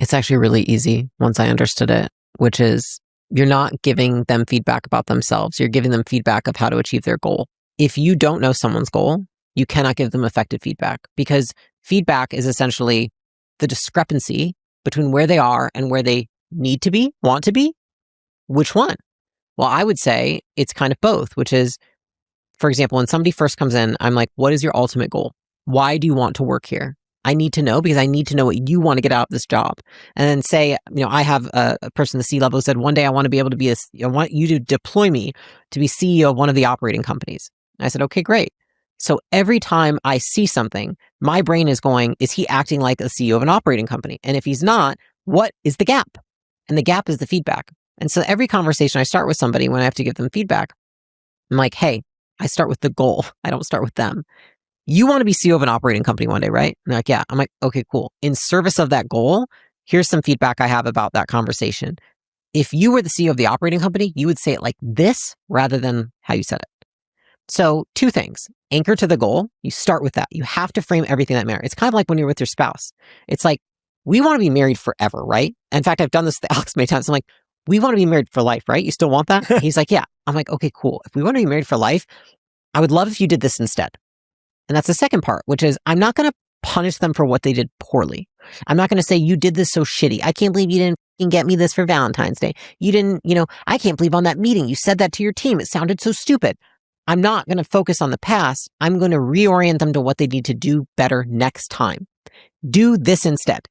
It's actually really easy once I understood it, which is you're not giving them feedback about themselves. You're giving them feedback of how to achieve their goal. If you don't know someone's goal, you cannot give them effective feedback because feedback is essentially the discrepancy between where they are and where they need to be, want to be. Which one? Well, I would say it's kind of both, which is, for example, when somebody first comes in, I'm like, what is your ultimate goal? Why do you want to work here? I need to know because I need to know what you want to get out of this job. And then say, I have a person at the C level who said, one day I want to be able to be I want you to deploy me to be CEO of one of the operating companies. And I said, okay, great. So every time I see something, my brain is going, is he acting like a CEO of an operating company? And if he's not, what is the gap? And the gap is the feedback. And so every conversation I start with somebody when I have to give them feedback, I'm like, hey, I start with the goal. I don't start with them. You want to be CEO of an operating company one day, right? And they're like, yeah. I'm like, okay, cool. In service of that goal, here's some feedback I have about that conversation. If you were the CEO of the operating company, you would say it like this rather than how you said it. So 2 things. Anchor to the goal. You start with that. You have to frame everything that matters. It's kind of like when you're with your spouse. It's like, we want to be married forever, right? In fact, I've done this with Alex many times. I'm like, we want to be married for life, right? You still want that? He's like, yeah. I'm like, okay, cool. If we want to be married for life, I would love if you did this instead. And that's the second part, which is I'm not going to punish them for what they did poorly. I'm not going to say, you did this so shitty. I can't believe you didn't get me this for Valentine's Day. You didn't, I can't believe on that meeting you said that to your team. It sounded so stupid. I'm not going to focus on the past. I'm going to reorient them to what they need to do better next time. Do this instead.